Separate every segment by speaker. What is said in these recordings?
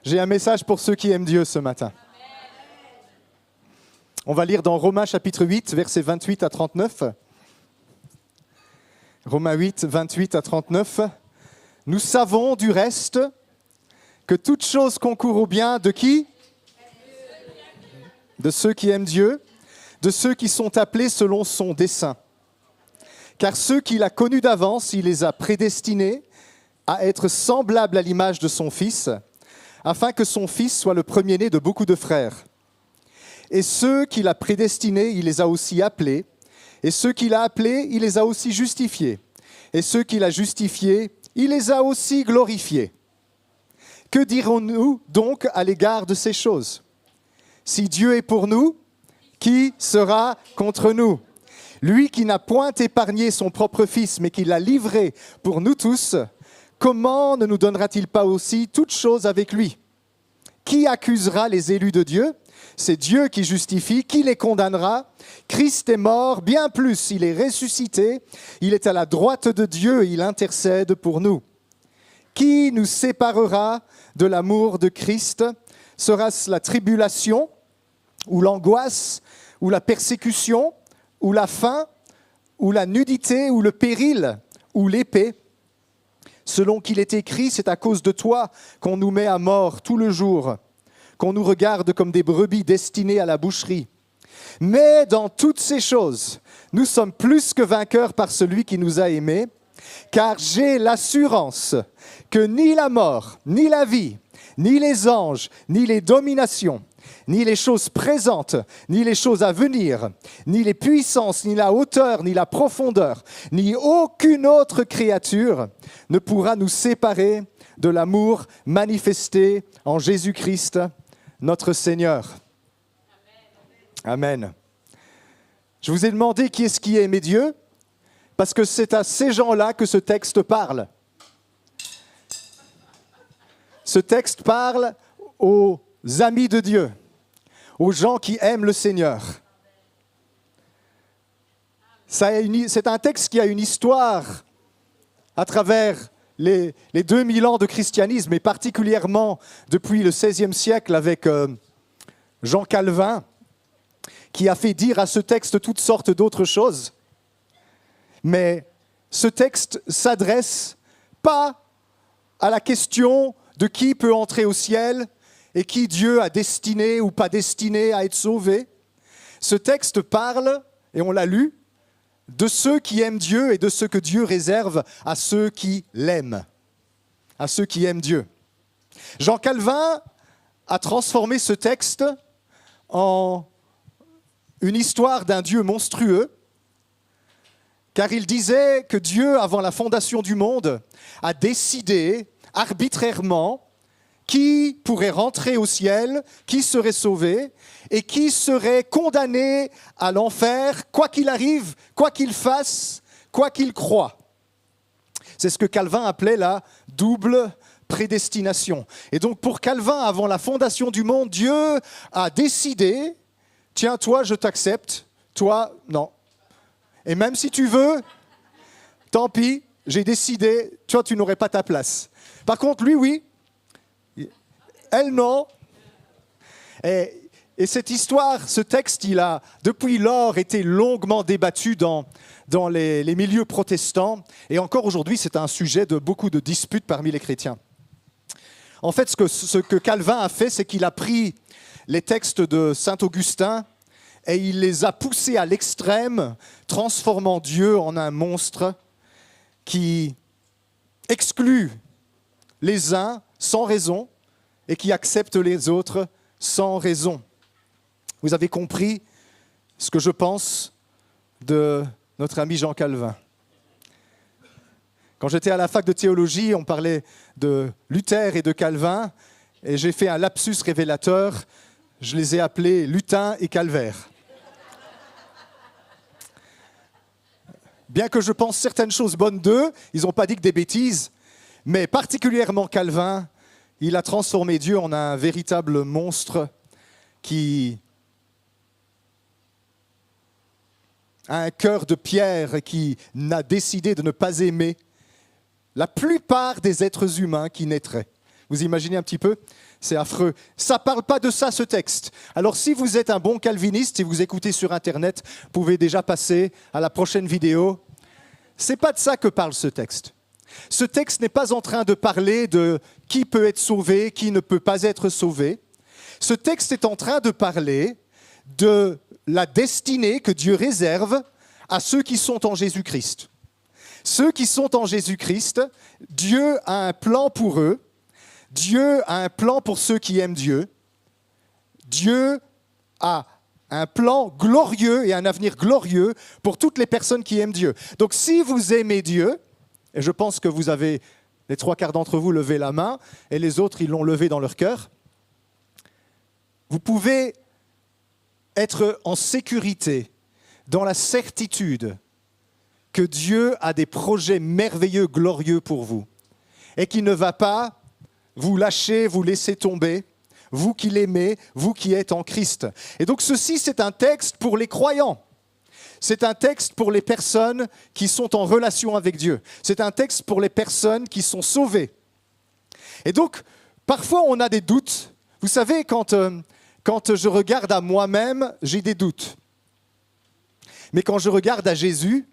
Speaker 1: J'ai un message pour ceux qui aiment Dieu ce matin. On va lire dans Romains chapitre 8, versets 28 à 39. Romains 8, 28 à 39. Nous savons du reste que toute chose concourt au bien de qui ? De ceux qui aiment Dieu, de ceux qui sont appelés selon son dessein. Car ceux qu'il a connus d'avance, il les a prédestinés à être semblables à l'image de son Fils, afin que son Fils soit le premier-né de beaucoup de frères. Et ceux qu'il a prédestinés, il les a aussi appelés. Et ceux qu'il a appelés, il les a aussi justifiés. Et ceux qu'il a justifiés, il les a aussi glorifiés. Que dirons-nous donc à l'égard de ces choses ? Si Dieu est pour nous, qui sera contre nous ? Lui qui n'a point épargné son propre Fils, mais qui l'a livré pour nous tous, comment ne nous donnera-t-il pas aussi toutes choses avec lui ? Qui accusera les élus de Dieu ? C'est Dieu qui justifie. Qui les condamnera ? Christ est mort, bien plus, il est ressuscité. Il est à la droite de Dieu et il intercède pour nous. Qui nous séparera de l'amour de Christ ? Sera-ce la tribulation, ou l'angoisse, ou la persécution, ou la faim, ou la nudité, ou le péril, ou l'épée ? Selon qu'il est écrit, c'est à cause de toi qu'on nous met à mort tout le jour, qu'on nous regarde comme des brebis destinées à la boucherie. Mais dans toutes ces choses, nous sommes plus que vainqueurs par celui qui nous a aimés, car j'ai l'assurance que ni la mort, ni la vie, ni les anges, ni les dominations, ni les choses présentes, ni les choses à venir, ni les puissances, ni la hauteur, ni la profondeur, ni aucune autre créature ne pourra nous séparer de l'amour manifesté en Jésus-Christ, notre Seigneur. Amen. Je vous ai demandé qui est-ce qui a aimé Dieu, parce que c'est à ces gens-là que ce texte parle. Ce texte parle aux amis de Dieu, aux gens qui aiment le Seigneur. C'est un texte qui a une histoire à travers les 2000 ans de christianisme, et particulièrement depuis le XVIe siècle avec Jean Calvin, qui a fait dire à ce texte toutes sortes d'autres choses. Mais ce texte ne s'adresse pas à la question de qui peut entrer au ciel et qui Dieu a destiné ou pas destiné à être sauvé. Ce texte parle, et on l'a lu, de ceux qui aiment Dieu et de ce que Dieu réserve à ceux qui l'aiment, à ceux qui aiment Dieu. Jean Calvin a transformé ce texte en une histoire d'un Dieu monstrueux, car il disait que Dieu, avant la fondation du monde, a décidé arbitrairement qui pourrait rentrer au ciel, qui serait sauvé et qui serait condamné à l'enfer, quoi qu'il arrive, quoi qu'il fasse, quoi qu'il croie. C'est ce que Calvin appelait la double prédestination. Et donc pour Calvin, avant la fondation du monde, Dieu a décidé, tiens, toi je t'accepte, toi non. Et même si tu veux, tant pis, j'ai décidé, toi tu n'aurais pas ta place. Par contre, lui, oui. Elle, non. Et cette histoire, ce texte, il a, depuis lors, été longuement débattu dans les milieux protestants. Et encore aujourd'hui, c'est un sujet de beaucoup de disputes parmi les chrétiens. En fait, ce que Calvin a fait, c'est qu'il a pris les textes de saint Augustin et il les a poussés à l'extrême, transformant Dieu en un monstre qui exclut les uns sans raison et qui accepte les autres sans raison. Vous avez compris ce que je pense de notre ami Jean Calvin. Quand j'étais à la fac de théologie, on parlait de Luther et de Calvin, et j'ai fait un lapsus révélateur, je les ai appelés Lutin et Calvaire. Bien que je pense certaines choses bonnes d'eux, ils n'ont pas dit que des bêtises, mais particulièrement Calvin, il a transformé Dieu en un véritable monstre qui a un cœur de pierre et qui n'a décidé de ne pas aimer la plupart des êtres humains qui naîtraient. Vous imaginez un petit peu ? C'est affreux. Ça ne parle pas de ça, ce texte. Alors si vous êtes un bon calviniste et vous écoutez sur Internet, vous pouvez déjà passer à la prochaine vidéo. Ce n'est pas de ça que parle ce texte. Ce texte n'est pas en train de parler de qui peut être sauvé, qui ne peut pas être sauvé. Ce texte est en train de parler de la destinée que Dieu réserve à ceux qui sont en Jésus-Christ. Ceux qui sont en Jésus-Christ, Dieu a un plan pour eux. Dieu a un plan pour ceux qui aiment Dieu. Dieu a un plan glorieux et un avenir glorieux pour toutes les personnes qui aiment Dieu. Donc si vous aimez Dieu, et je pense que vous avez, les 3/4 d'entre vous, levé la main, et les autres, ils l'ont levé dans leur cœur, vous pouvez être en sécurité, dans la certitude que Dieu a des projets merveilleux, glorieux pour vous, et qu'il ne va pas vous lâcher, vous laisser tomber, vous qui l'aimez, vous qui êtes en Christ. Et donc ceci, c'est un texte pour les croyants. C'est un texte pour les personnes qui sont en relation avec Dieu. C'est un texte pour les personnes qui sont sauvées. Et donc, parfois, on a des doutes. Vous savez, quand je regarde à moi-même, j'ai des doutes. Mais quand je regarde à Jésus,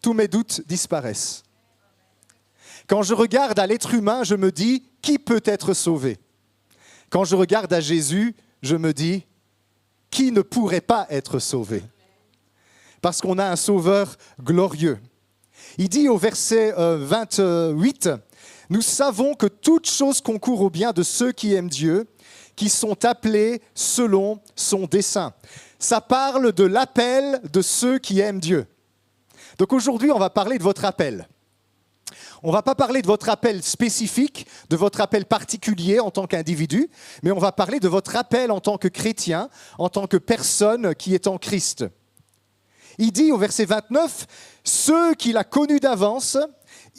Speaker 1: tous mes doutes disparaissent. Quand je regarde à l'être humain, je me dis, qui peut être sauvé ? Quand je regarde à Jésus, je me dis, qui ne pourrait pas être sauvé ? Parce qu'on a un sauveur glorieux. Il dit au verset 28, « Nous savons que toute chose concourt au bien de ceux qui aiment Dieu, qui sont appelés selon son dessein. » Ça parle de l'appel de ceux qui aiment Dieu. Donc aujourd'hui, on va parler de votre appel. On ne va pas parler de votre appel spécifique, de votre appel particulier en tant qu'individu, mais on va parler de votre appel en tant que chrétien, en tant que personne qui est en Christ. Il dit au verset 29, « Ceux qu'il a connus d'avance,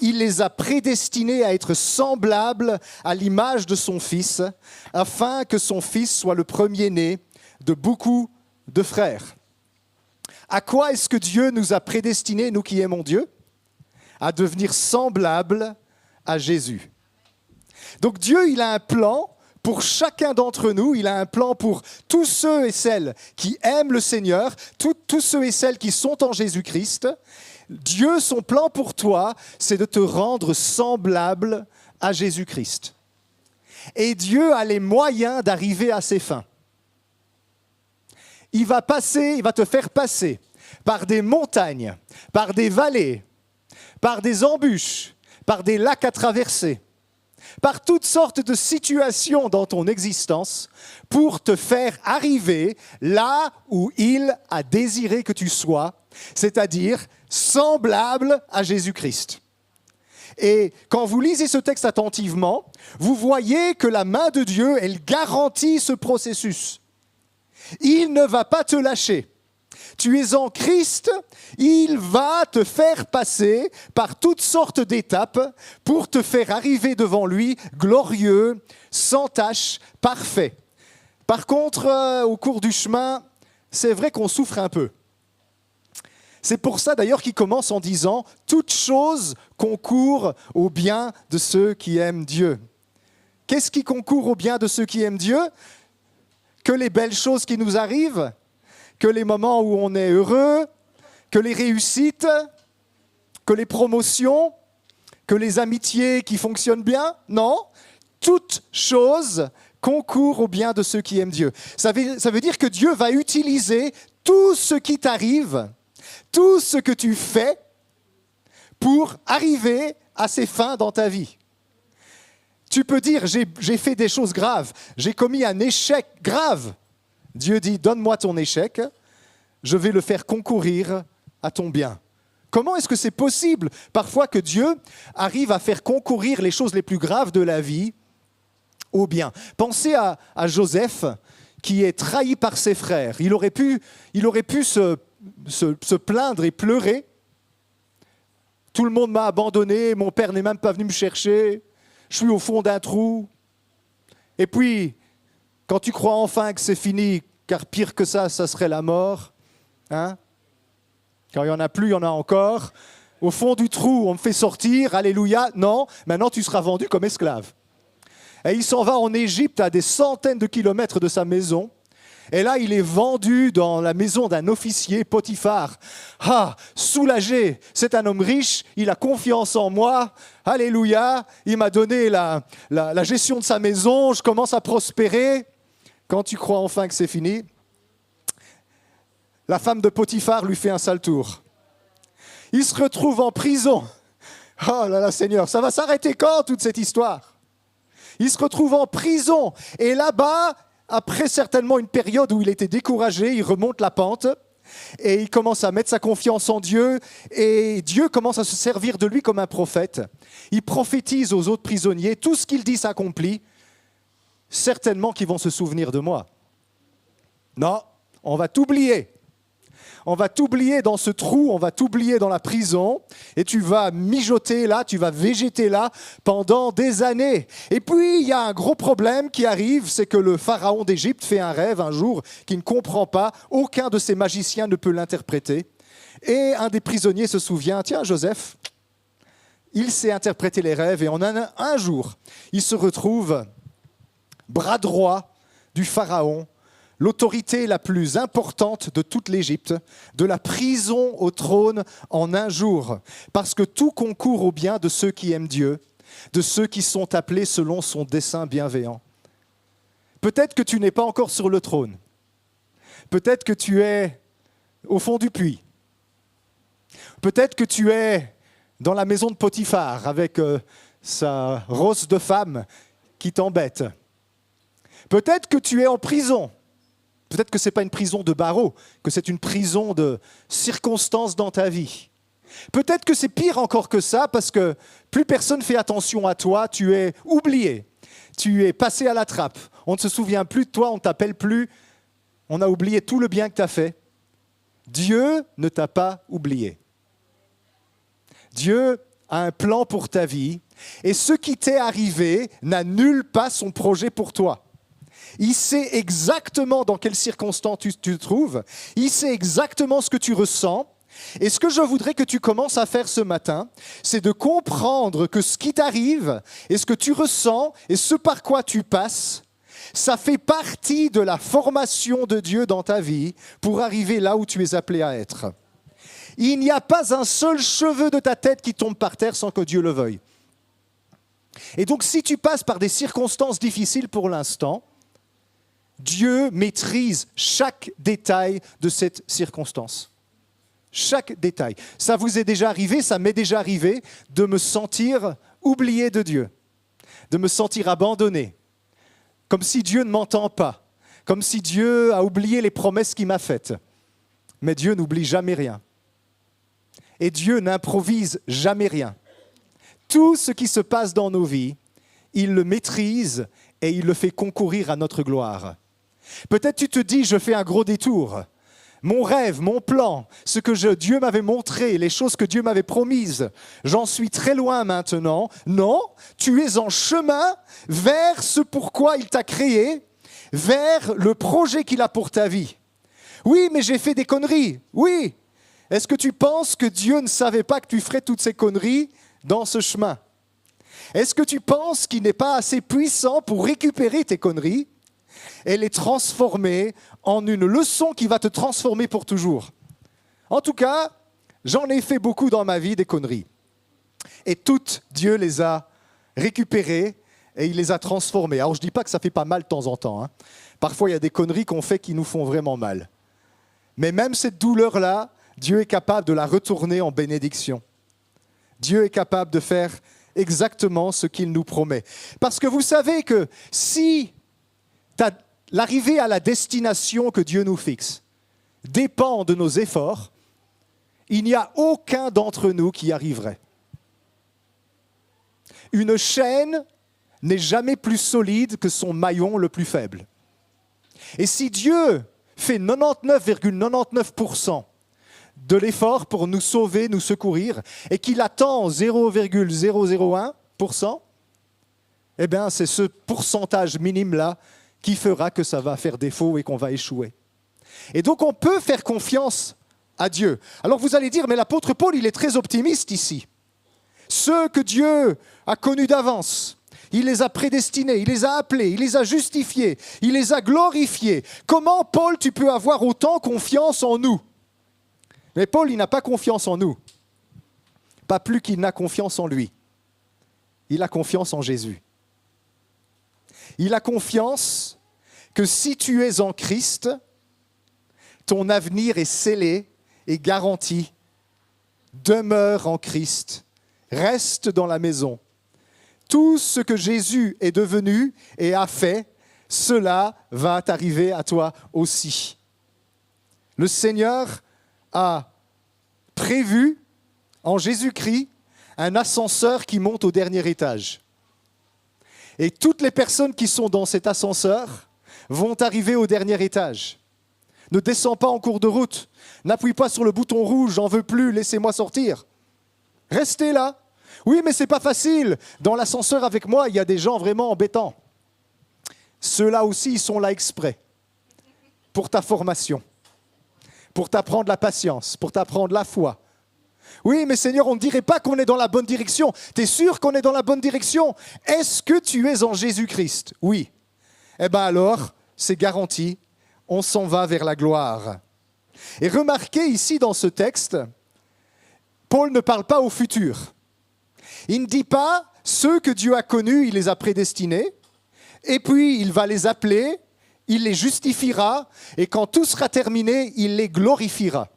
Speaker 1: il les a prédestinés à être semblables à l'image de son Fils, afin que son Fils soit le premier-né de beaucoup de frères. » À quoi est-ce que Dieu nous a prédestinés, nous qui aimons Dieu ? À devenir semblables à Jésus. Donc Dieu, il a un plan pour chacun d'entre nous, il a un plan pour tous ceux et celles qui aiment le Seigneur, tous ceux et celles qui sont en Jésus-Christ. Dieu, son plan pour toi, c'est de te rendre semblable à Jésus-Christ. Et Dieu a les moyens d'arriver à ses fins. Il va te faire passer par des montagnes, par des vallées, par des embûches, par des lacs à traverser, par toutes sortes de situations dans ton existence pour te faire arriver là où il a désiré que tu sois, c'est-à-dire semblable à Jésus-Christ. Et quand vous lisez ce texte attentivement, vous voyez que la main de Dieu, elle garantit ce processus. Il ne va pas te lâcher. Tu es en Christ, il va te faire passer par toutes sortes d'étapes pour te faire arriver devant lui glorieux, sans tache, parfait. Par contre, au cours du chemin, c'est vrai qu'on souffre un peu. C'est pour ça d'ailleurs qu'il commence en disant « Toute chose concourt au bien de ceux qui aiment Dieu ». Qu'est-ce qui concourt au bien de ceux qui aiment Dieu ? Que les belles choses qui nous arrivent, que les moments où on est heureux, que les réussites, que les promotions, que les amitiés qui fonctionnent bien. Non, toute chose concourt au bien de ceux qui aiment Dieu. Ça veut dire que Dieu va utiliser tout ce qui t'arrive, tout ce que tu fais pour arriver à ses fins dans ta vie. Tu peux dire, j'ai fait des choses graves, j'ai commis un échec grave. Dieu dit, donne-moi ton échec, je vais le faire concourir à ton bien. Comment est-ce que c'est possible parfois que Dieu arrive à faire concourir les choses les plus graves de la vie au bien ? Pensez à Joseph qui est trahi par ses frères. Il aurait pu se plaindre et pleurer. Tout le monde m'a abandonné, mon père n'est même pas venu me chercher. Je suis au fond d'un trou. Et puis, quand tu crois enfin que c'est fini, car pire que ça serait la mort, hein ? Quand il n'y en a plus, il y en a encore. Au fond du trou, on me fait sortir, alléluia. Non, maintenant tu seras vendu comme esclave. Et il s'en va en Égypte à des centaines de kilomètres de sa maison. Et là, il est vendu dans la maison d'un officier, Potiphar. Ah, soulagé, c'est un homme riche, il a confiance en moi. Alléluia, il m'a donné la gestion de sa maison, je commence à prospérer. Quand tu crois enfin que c'est fini, la femme de Potiphar lui fait un sale tour. Il se retrouve en prison. Oh là là, Seigneur, ça va s'arrêter quand, toute cette histoire? Il se retrouve en prison. Et là-bas, après certainement une période où il était découragé, il remonte la pente et il commence à mettre sa confiance en Dieu. Et Dieu commence à se servir de lui comme un prophète. Il prophétise aux autres prisonniers. Tout ce qu'il dit s'accomplit. Certainement qu'ils vont se souvenir de moi. Non, on va t'oublier. On va t'oublier dans ce trou, on va t'oublier dans la prison et tu vas mijoter là, tu vas végéter là pendant des années. Et puis, il y a un gros problème qui arrive, c'est que le pharaon d'Égypte fait un rêve un jour qu'il ne comprend pas, aucun de ses magiciens ne peut l'interpréter. Et un des prisonniers se souvient, tiens Joseph, il sait interpréter les rêves et un jour, il se retrouve bras droit du pharaon, l'autorité la plus importante de toute l'Égypte, de la prison au trône en un jour, parce que tout concourt au bien de ceux qui aiment Dieu, de ceux qui sont appelés selon son dessein bienveillant. Peut-être que tu n'es pas encore sur le trône, peut-être que tu es au fond du puits, peut-être que tu es dans la maison de Potiphar avec sa rosse de femme qui t'embête, peut-être que tu es en prison. Peut-être que ce n'est pas une prison de barreaux, que c'est une prison de circonstances dans ta vie. Peut-être que c'est pire encore que ça, parce que plus personne ne fait attention à toi, tu es oublié, tu es passé à la trappe. On ne se souvient plus de toi, on ne t'appelle plus, on a oublié tout le bien que tu as fait. Dieu ne t'a pas oublié. Dieu a un plan pour ta vie, et ce qui t'est arrivé n'annule pas son projet pour toi. Il sait exactement dans quelles circonstances tu te trouves. Il sait exactement ce que tu ressens. Et ce que je voudrais que tu commences à faire ce matin, c'est de comprendre que ce qui t'arrive et ce que tu ressens et ce par quoi tu passes, ça fait partie de la formation de Dieu dans ta vie pour arriver là où tu es appelé à être. Il n'y a pas un seul cheveu de ta tête qui tombe par terre sans que Dieu le veuille. Et donc si tu passes par des circonstances difficiles pour l'instant, Dieu maîtrise chaque détail de cette circonstance. Chaque détail. Ça vous est déjà arrivé, ça m'est déjà arrivé de me sentir oublié de Dieu, de me sentir abandonné, comme si Dieu ne m'entend pas, comme si Dieu a oublié les promesses qu'il m'a faites. Mais Dieu n'oublie jamais rien. Et Dieu n'improvise jamais rien. Tout ce qui se passe dans nos vies, il le maîtrise et il le fait concourir à notre gloire. Peut-être tu te dis, je fais un gros détour. Mon rêve, mon plan, ce que Dieu m'avait montré, les choses que Dieu m'avait promises, j'en suis très loin maintenant. Non, tu es en chemin vers ce pourquoi il t'a créé, vers le projet qu'il a pour ta vie. Oui, mais j'ai fait des conneries. Oui. Est-ce que tu penses que Dieu ne savait pas que tu ferais toutes ces conneries dans ce chemin? Est-ce que tu penses qu'il n'est pas assez puissant pour récupérer tes conneries et les transformer en une leçon qui va te transformer pour toujours? En tout cas, j'en ai fait beaucoup dans ma vie des conneries. Et toutes, Dieu les a récupérées et il les a transformées. Alors je ne dis pas que ça fait pas mal de temps en temps. Parfois, il y a des conneries qu'on fait qui nous font vraiment mal. Mais même cette douleur-là, Dieu est capable de la retourner en bénédiction. Dieu est capable de faire exactement ce qu'il nous promet. Parce que vous savez que si l'arrivée à la destination que Dieu nous fixe dépend de nos efforts, il n'y a aucun d'entre nous qui y arriverait. Une chaîne n'est jamais plus solide que son maillon le plus faible. Et si Dieu fait 99,99% de l'effort pour nous sauver, nous secourir, et qu'il attend 0,001%, eh bien c'est ce pourcentage minime-là qui fera que ça va faire défaut et qu'on va échouer. Et donc on peut faire confiance à Dieu. Alors vous allez dire, mais l'apôtre Paul, il est très optimiste ici. Ceux que Dieu a connus d'avance, il les a prédestinés, il les a appelés, il les a justifiés, il les a glorifiés. Comment, Paul, tu peux avoir autant confiance en nous? Mais Paul, il n'a pas confiance en nous. Pas plus qu'il n'a confiance en lui. Il a confiance en Jésus. Il a confiance que si tu es en Christ, ton avenir est scellé et garanti. Demeure en Christ, reste dans la maison. Tout ce que Jésus est devenu et a fait, cela va t'arriver à toi aussi. Le Seigneur a prévu en Jésus-Christ un ascenseur qui monte au dernier étage. Et toutes les personnes qui sont dans cet ascenseur vont arriver au dernier étage. Ne descends pas en cours de route. N'appuie pas sur le bouton rouge, j'en veux plus, laissez-moi sortir. Restez là. Oui, mais c'est pas facile. Dans l'ascenseur avec moi, il y a des gens vraiment embêtants. Ceux-là aussi, ils sont là exprès. Pour ta formation. Pour t'apprendre la patience, pour t'apprendre la foi. Oui, mais Seigneur, on ne dirait pas qu'on est dans la bonne direction. Tu es sûr qu'on est dans la bonne direction? Est-ce que tu es en Jésus-Christ? Oui. Eh bien alors, c'est garanti, on s'en va vers la gloire. Et remarquez ici dans ce texte, Paul ne parle pas au futur. Il ne dit pas, ceux que Dieu a connus, il les a prédestinés, et puis il va les appeler, il les justifiera, et quand tout sera terminé, il les glorifiera.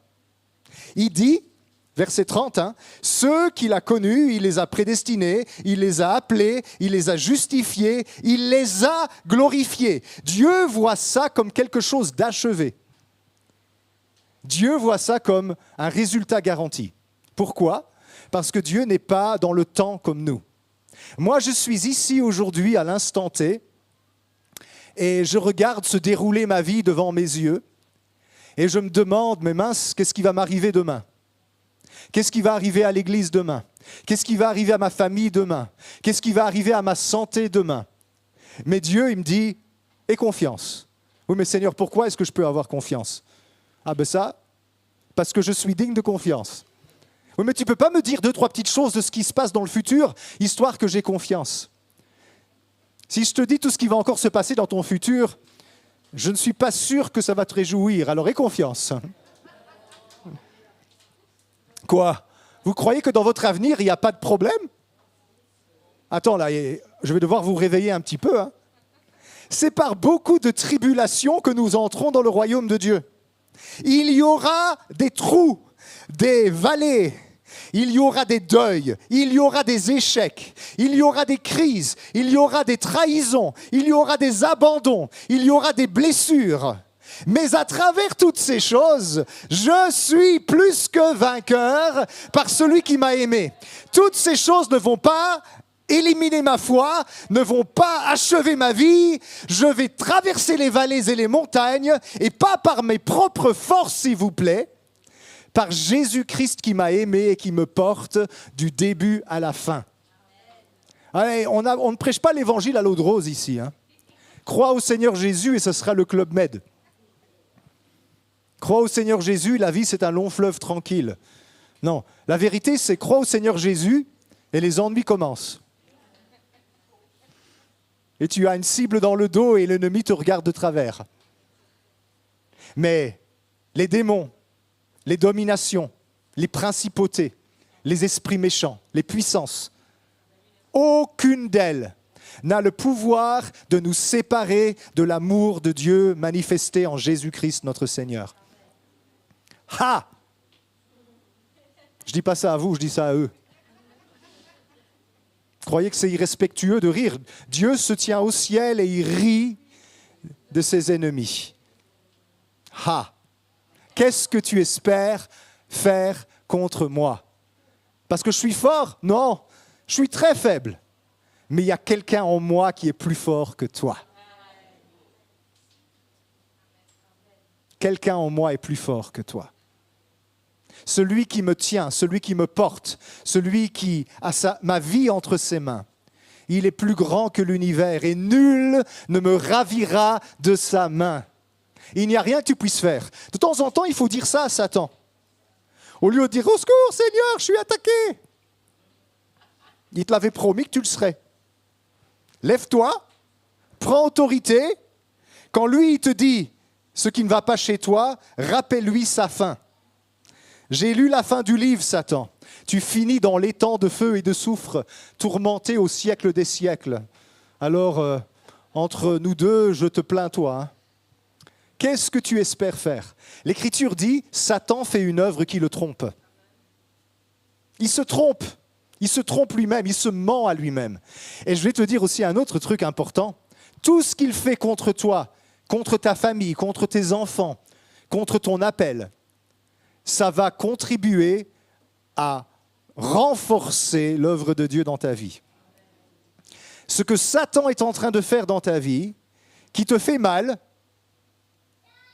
Speaker 1: Il dit, verset 30, ceux qu'il a connus, il les a prédestinés, il les a appelés, il les a justifiés, il les a glorifiés. Dieu voit ça comme quelque chose d'achevé. Dieu voit ça comme un résultat garanti. Pourquoi? Parce que Dieu n'est pas dans le temps comme nous. Moi, je suis ici aujourd'hui à l'instant T et je regarde se dérouler ma vie devant mes yeux et je me demande, mais mince, qu'est-ce qui va m'arriver demain? Qu'est-ce qui va arriver à l'église demain? Qu'est-ce qui va arriver à ma famille demain? Qu'est-ce qui va arriver à ma santé demain? Mais Dieu, il me dit, aie confiance. Oui, mais Seigneur, pourquoi est-ce que je peux avoir confiance? Ah ben ça, parce que je suis digne de confiance. Oui, mais tu ne peux pas me dire 2-3 petites choses de ce qui se passe dans le futur, histoire que j'ai confiance. Si je te dis tout ce qui va encore se passer dans ton futur, je ne suis pas sûr que ça va te réjouir, alors aie confiance. Quoi? Vous croyez que dans votre avenir, il n'y a pas de problème? Attends, là, je vais devoir vous réveiller un petit peu. C'est par beaucoup de tribulations que nous entrons dans le royaume de Dieu. Il y aura des trous, des vallées, il y aura des deuils, il y aura des échecs, il y aura des crises, il y aura des trahisons, il y aura des abandons, il y aura des blessures. Mais à travers toutes ces choses, je suis plus que vainqueur par celui qui m'a aimé. Toutes ces choses ne vont pas éliminer ma foi, ne vont pas achever ma vie. Je vais traverser les vallées et les montagnes, et pas par mes propres forces, s'il vous plaît, par Jésus-Christ qui m'a aimé et qui me porte du début à la fin. Allez, on ne prêche pas l'évangile à l'eau de rose ici. Crois au Seigneur Jésus et ce sera le Club Med. Crois au Seigneur Jésus, la vie c'est un long fleuve tranquille. Non, la vérité c'est crois au Seigneur Jésus et les ennuis commencent. Et tu as une cible dans le dos et l'ennemi te regarde de travers. Mais les démons, les dominations, les principautés, les esprits méchants, les puissances, aucune d'elles n'a le pouvoir de nous séparer de l'amour de Dieu manifesté en Jésus-Christ notre Seigneur. Ha! Je ne dis pas ça à vous, je dis ça à eux. Croyez que c'est irrespectueux de rire. Dieu se tient au ciel et il rit de ses ennemis. Ha! Qu'est-ce que tu espères faire contre moi? Parce que je suis fort? Non, je suis très faible. Mais il y a quelqu'un en moi qui est plus fort que toi. Quelqu'un en moi est plus fort que toi. Celui qui me tient, celui qui me porte, celui qui a ma vie entre ses mains, il est plus grand que l'univers et nul ne me ravira de sa main. Il n'y a rien que tu puisses faire. De temps en temps, il faut dire ça à Satan. Au lieu de dire « Au secours, Seigneur, je suis attaqué !» Il te l'avait promis que tu le serais. Lève-toi, prends autorité. Quand lui, il te dit ce qui ne va pas chez toi, rappelle-lui sa fin. J'ai lu la fin du livre, Satan. Tu finis dans l'étang de feu et de soufre, tourmenté au siècle des siècles. Alors, entre nous deux, je te plains toi. Hein. Qu'est-ce que tu espères faire? L'Écriture dit, Satan fait une œuvre qui le trompe. Il se trompe lui-même, il se ment à lui-même. Et je vais te dire aussi un autre truc important. Tout ce qu'il fait contre toi, contre ta famille, contre tes enfants, contre ton appel, ça va contribuer à renforcer l'œuvre de Dieu dans ta vie. Ce que Satan est en train de faire dans ta vie, qui te fait mal,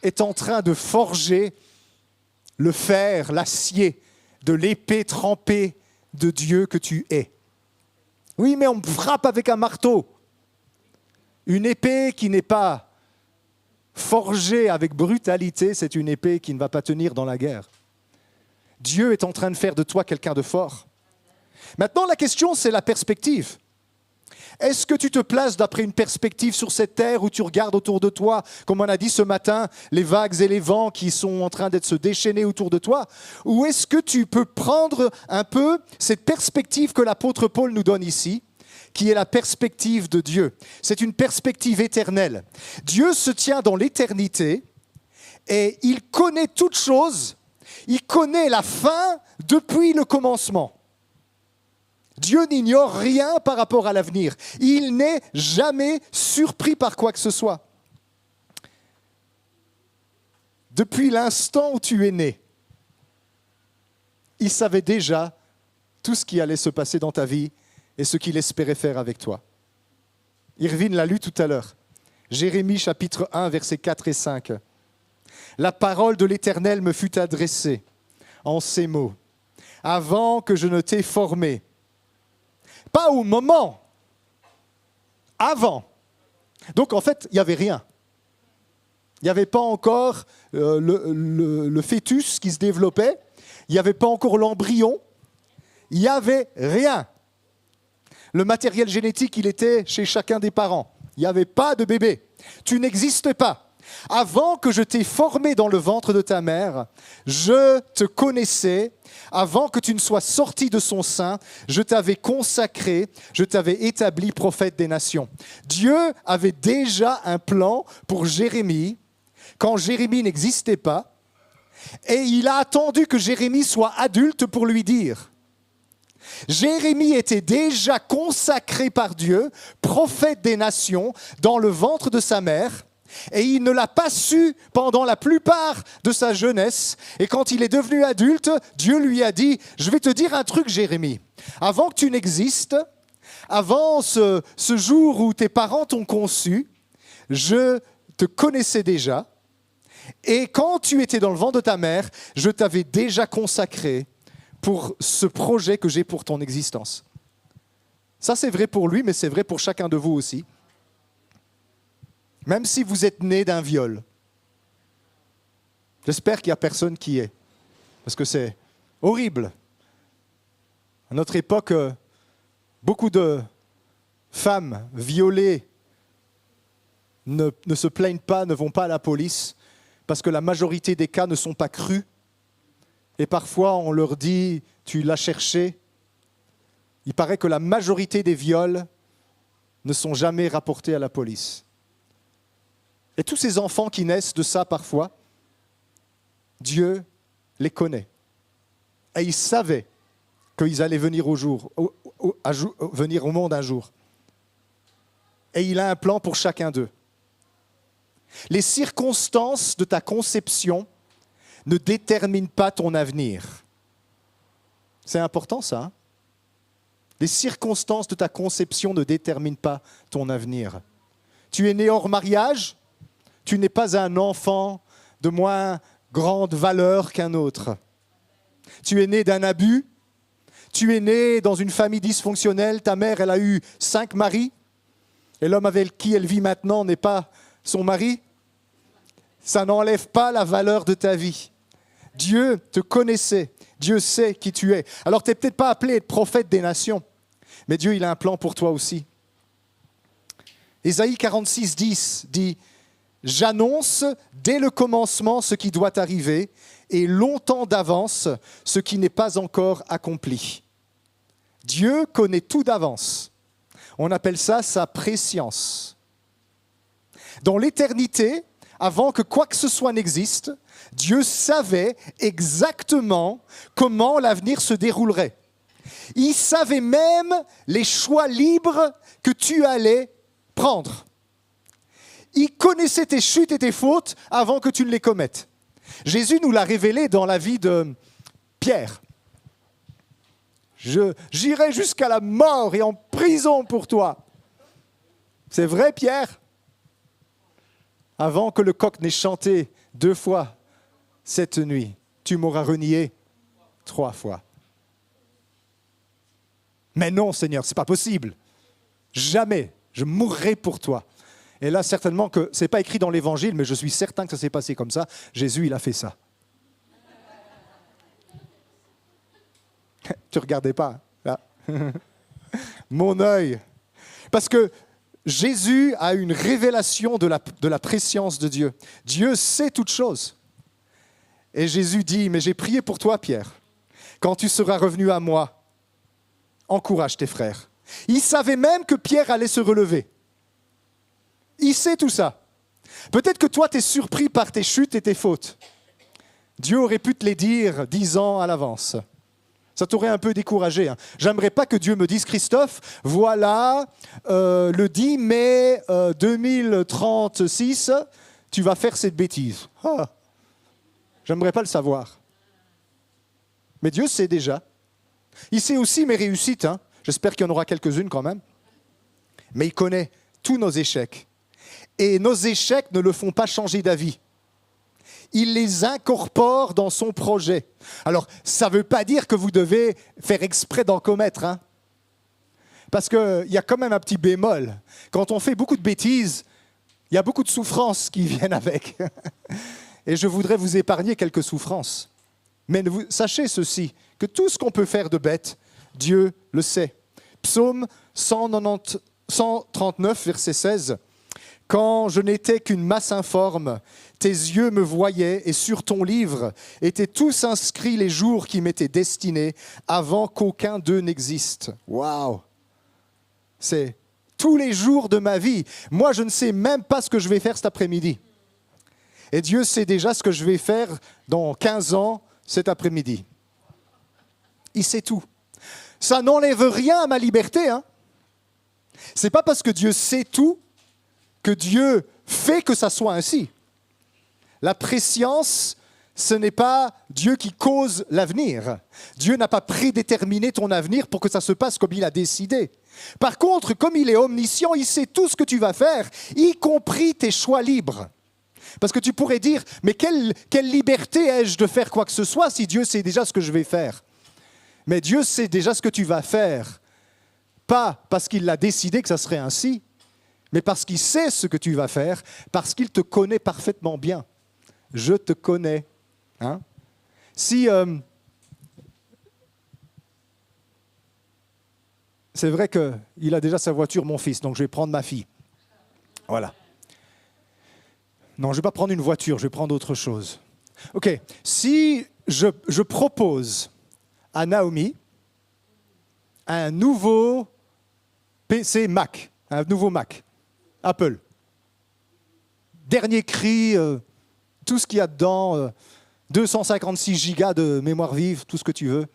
Speaker 1: est en train de forger le fer, l'acier, de l'épée trempée de Dieu que tu es. Oui, mais on me frappe avec un marteau. Une épée qui n'est pas forgée avec brutalité, c'est une épée qui ne va pas tenir dans la guerre. Dieu est en train de faire de toi quelqu'un de fort. Maintenant, la question, c'est la perspective. Est-ce que tu te places d'après une perspective sur cette terre où tu regardes autour de toi, comme on a dit ce matin, les vagues et les vents qui sont en train d'être se déchaîner autour de toi? Ou est-ce que tu peux prendre un peu cette perspective que l'apôtre Paul nous donne ici, qui est la perspective de Dieu? C'est une perspective éternelle. Dieu se tient dans l'éternité et il connaît toutes choses. Il connaît la fin depuis le commencement. Dieu n'ignore rien par rapport à l'avenir. Il n'est jamais surpris par quoi que ce soit. Depuis l'instant où tu es né, il savait déjà tout ce qui allait se passer dans ta vie et ce qu'il espérait faire avec toi. Irvine l'a lu tout à l'heure. Jérémie chapitre 1, versets 4 et 5. La parole de l'Éternel me fut adressée en ces mots. Avant que je ne t'ai formé, pas au moment, avant. Donc en fait, il n'y avait rien. Il n'y avait pas encore le fœtus qui se développait, il n'y avait pas encore l'embryon, il n'y avait rien. Le matériel génétique, il était chez chacun des parents. Il n'y avait pas de bébé. Tu n'existais pas. Avant que je t'ai formé dans le ventre de ta mère, je te connaissais. Avant que tu ne sois sorti de son sein, je t'avais consacré, je t'avais établi prophète des nations. Dieu avait déjà un plan pour Jérémie, quand Jérémie n'existait pas, et il a attendu que Jérémie soit adulte pour lui dire. Jérémie était déjà consacré par Dieu, prophète des nations, dans le ventre de sa mère. Et il ne l'a pas su pendant la plupart de sa jeunesse. Et quand il est devenu adulte, Dieu lui a dit, je vais te dire un truc, Jérémie. Avant que tu n'existes, avant ce jour où tes parents t'ont conçu, je te connaissais déjà. Et quand tu étais dans le ventre de ta mère, je t'avais déjà consacré pour ce projet que j'ai pour ton existence. Ça, c'est vrai pour lui, mais c'est vrai pour chacun de vous aussi. Même si vous êtes né d'un viol. J'espère qu'il n'y a personne qui est. Parce que c'est horrible. À notre époque, beaucoup de femmes violées ne se plaignent pas, ne vont pas à la police, parce que la majorité des cas ne sont pas crus. Et parfois, on leur dit, tu l'as cherché. Il paraît que la majorité des viols ne sont jamais rapportés à la police. Et tous ces enfants qui naissent de ça parfois, Dieu les connaît. Et il savait qu'ils allaient venir venir au monde un jour. Et il a un plan pour chacun d'eux. Les circonstances de ta conception ne déterminent pas ton avenir. C'est important ça, hein? Les circonstances de ta conception ne déterminent pas ton avenir. Tu es né hors mariage, tu n'es pas un enfant de moins grande valeur qu'un autre. Tu es né d'un abus, tu es né dans une famille dysfonctionnelle, ta mère, elle a eu 5 maris, et l'homme avec qui elle vit maintenant n'est pas son mari. Ça n'enlève pas la valeur de ta vie. Dieu te connaissait, Dieu sait qui tu es. Alors tu n'es peut-être pas appelé à être prophète des nations, mais Dieu, il a un plan pour toi aussi. Ésaïe 46, 10 dit « J'annonce dès le commencement ce qui doit arriver et longtemps d'avance ce qui n'est pas encore accompli. » Dieu connaît tout d'avance. On appelle ça sa préscience. Dans l'éternité, avant que quoi que ce soit n'existe, Dieu savait exactement comment l'avenir se déroulerait. Il savait même les choix libres que tu allais prendre. Il connaissait tes chutes et tes fautes avant que tu ne les commettes. Jésus nous l'a révélé dans la vie de Pierre. J'irai jusqu'à la mort et en prison pour toi. C'est vrai, Pierre? Avant que le coq n'ait chanté 2 fois cette nuit, tu m'auras renié 3 fois. Mais non, Seigneur, ce n'est pas possible. Jamais, je mourrai pour toi. Et là, certainement que ce n'est pas écrit dans l'Évangile, mais je suis certain que ça s'est passé comme ça. Jésus, il a fait ça. Tu ne regardais pas, là. Mon œil. Parce que Jésus a une révélation de la préscience de Dieu. Dieu sait toutes choses. Et Jésus dit, mais j'ai prié pour toi, Pierre. Quand tu seras revenu à moi, encourage tes frères. Il savait même que Pierre allait se relever. Il sait tout ça. Peut-être que toi, tu es surpris par tes chutes et tes fautes. Dieu aurait pu te les dire 10 ans à l'avance. Ça t'aurait un peu découragé. Hein. J'aimerais pas que Dieu me dise, Christophe, voilà, le 10 mai 2036, tu vas faire cette bêtise. Ah, j'aimerais pas le savoir. Mais Dieu sait déjà. Il sait aussi mes réussites. Hein. J'espère qu'il y en aura quelques-unes quand même. Mais il connaît tous nos échecs. Et nos échecs ne le font pas changer d'avis. Il les incorpore dans son projet. Alors, ça ne veut pas dire que vous devez faire exprès d'en commettre. Hein. Parce qu'il y a quand même un petit bémol. Quand on fait beaucoup de bêtises, il y a beaucoup de souffrances qui viennent avec. Et je voudrais vous épargner quelques souffrances. Mais sachez ceci, que tout ce qu'on peut faire de bête, Dieu le sait. Psaume 139, verset 16. « Quand je n'étais qu'une masse informe, tes yeux me voyaient et sur ton livre étaient tous inscrits les jours qui m'étaient destinés avant qu'aucun d'eux n'existe. » Waouh! C'est tous les jours de ma vie. Moi, je ne sais même pas ce que je vais faire cet après-midi. Et Dieu sait déjà ce que je vais faire dans 15 ans cet après-midi. Il sait tout. Ça n'enlève rien à ma liberté. Hein. Ce n'est pas parce que Dieu sait tout que Dieu fait que ça soit ainsi. La préscience, ce n'est pas Dieu qui cause l'avenir. Dieu n'a pas prédéterminé ton avenir pour que ça se passe comme il a décidé. Par contre, comme il est omniscient, il sait tout ce que tu vas faire, y compris tes choix libres. Parce que tu pourrais dire, mais quelle liberté ai-je de faire quoi que ce soit si Dieu sait déjà ce que je vais faire? Mais Dieu sait déjà ce que tu vas faire. Pas parce qu'il a décidé que ça serait ainsi, mais parce qu'il sait ce que tu vas faire, parce qu'il te connaît parfaitement bien. Je te connais. Hein? Si c'est vrai qu'il a déjà sa voiture, mon fils, donc je vais prendre ma fille. Voilà. Non, je ne vais pas prendre une voiture, je vais prendre autre chose. Ok, si je propose à Naomi un nouveau PC Mac, un nouveau Mac, Apple, dernier cri, tout ce qu'il y a dedans, 256 gigas de mémoire vive, tout ce que tu veux.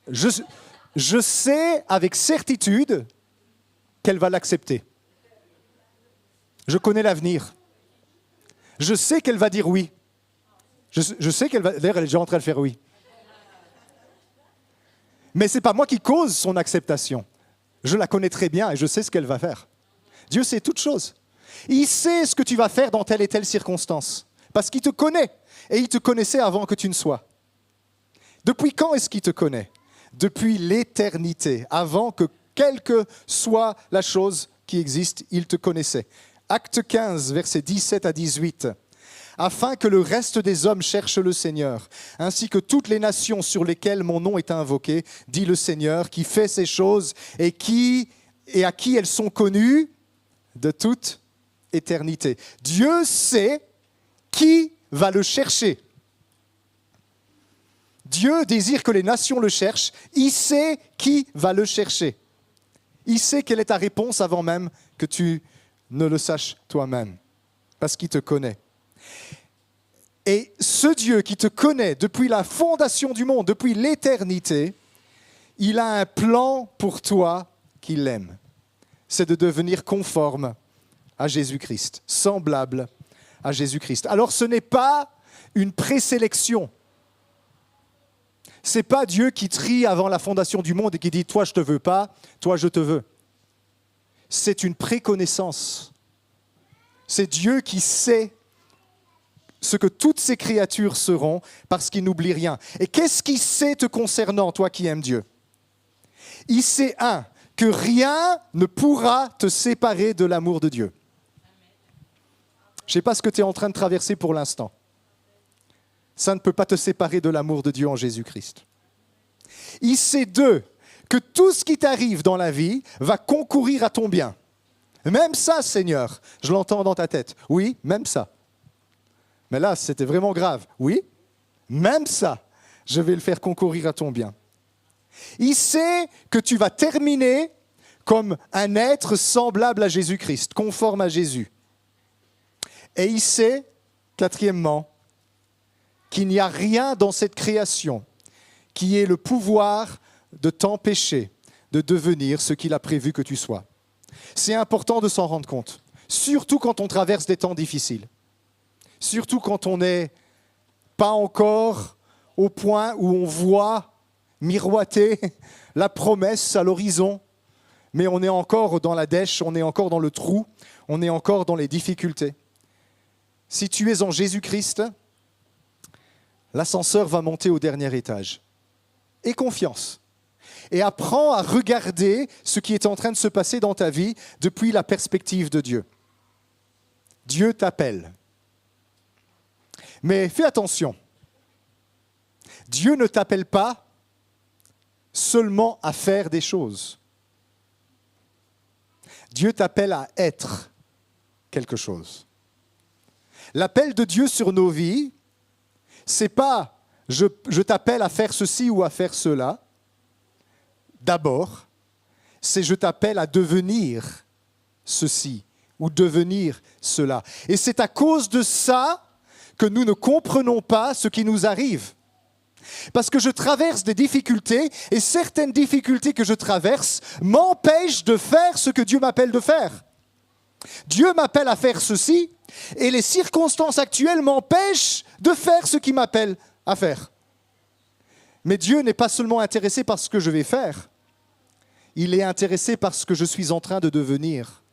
Speaker 1: Je sais avec certitude qu'elle va l'accepter. Je connais l'avenir. Je sais qu'elle va dire oui. Je sais qu'elle va... D'ailleurs, elle est déjà en train de faire oui. Mais ce n'est pas moi qui cause son acceptation. Je la connais très bien et je sais ce qu'elle va faire. Dieu sait toutes choses. Il sait ce que tu vas faire dans telle et telle circonstance. Parce qu'il te connaît. Et il te connaissait avant que tu ne sois. Depuis quand est-ce qu'il te connaît? Depuis l'éternité. Avant que quelle que soit la chose qui existe, il te connaissait. Acte 15, versets 17 à 18. Afin que le reste des hommes cherche le Seigneur, ainsi que toutes les nations sur lesquelles mon nom est invoqué, dit le Seigneur, qui fait ces choses et à qui elles sont connues de toute éternité. Dieu sait qui va le chercher. Dieu désire que les nations le cherchent. Il sait qui va le chercher. Il sait quelle est ta réponse avant même que tu ne le saches toi-même, parce qu'il te connaît. Et ce Dieu qui te connaît depuis la fondation du monde, depuis l'éternité, il a un plan pour toi qu'il aime. C'est de devenir conforme à Jésus-Christ, semblable à Jésus-Christ. Alors ce n'est pas une présélection. Ce n'est pas Dieu qui trie avant la fondation du monde et qui dit « toi je ne te veux pas, toi je te veux ». C'est une préconnaissance. C'est Dieu qui sait ce que toutes ces créatures seront parce qu'il n'oublie rien. Et qu'est-ce qu'il sait te concernant, toi qui aimes Dieu? Il sait, que rien ne pourra te séparer de l'amour de Dieu. Je ne sais pas ce que tu es en train de traverser pour l'instant. Ça ne peut pas te séparer de l'amour de Dieu en Jésus-Christ. Il sait, que tout ce qui t'arrive dans la vie va concourir à ton bien. Même ça, Seigneur, je l'entends dans ta tête. Oui, même ça. Mais là, c'était vraiment grave. Oui, même ça, je vais le faire concourir à ton bien. Il sait que tu vas terminer comme un être semblable à Jésus-Christ, conforme à Jésus. Et il sait, quatrièmement, qu'il n'y a rien dans cette création qui ait le pouvoir de t'empêcher de devenir ce qu'il a prévu que tu sois. C'est important de s'en rendre compte, surtout quand on traverse des temps difficiles. Surtout quand on n'est pas encore au point où on voit miroiter la promesse à l'horizon, mais on est encore dans la dèche, on est encore dans le trou, on est encore dans les difficultés. Si tu es en Jésus-Christ, l'ascenseur va monter au dernier étage. Aie confiance. Et apprends à regarder ce qui est en train de se passer dans ta vie depuis la perspective de Dieu. Dieu t'appelle. Mais fais attention, Dieu ne t'appelle pas seulement à faire des choses. Dieu t'appelle à être quelque chose. L'appel de Dieu sur nos vies, c'est pas je t'appelle à faire ceci ou à faire cela. D'abord, c'est je t'appelle à devenir ceci ou devenir cela. Et c'est à cause de ça que nous ne comprenons pas ce qui nous arrive. Parce que je traverse des difficultés et certaines difficultés que je traverse m'empêchent de faire ce que Dieu m'appelle de faire. Dieu m'appelle à faire ceci et les circonstances actuelles m'empêchent de faire ce qu'il m'appelle à faire. Mais Dieu n'est pas seulement intéressé par ce que je vais faire, il est intéressé par ce que je suis en train de devenir.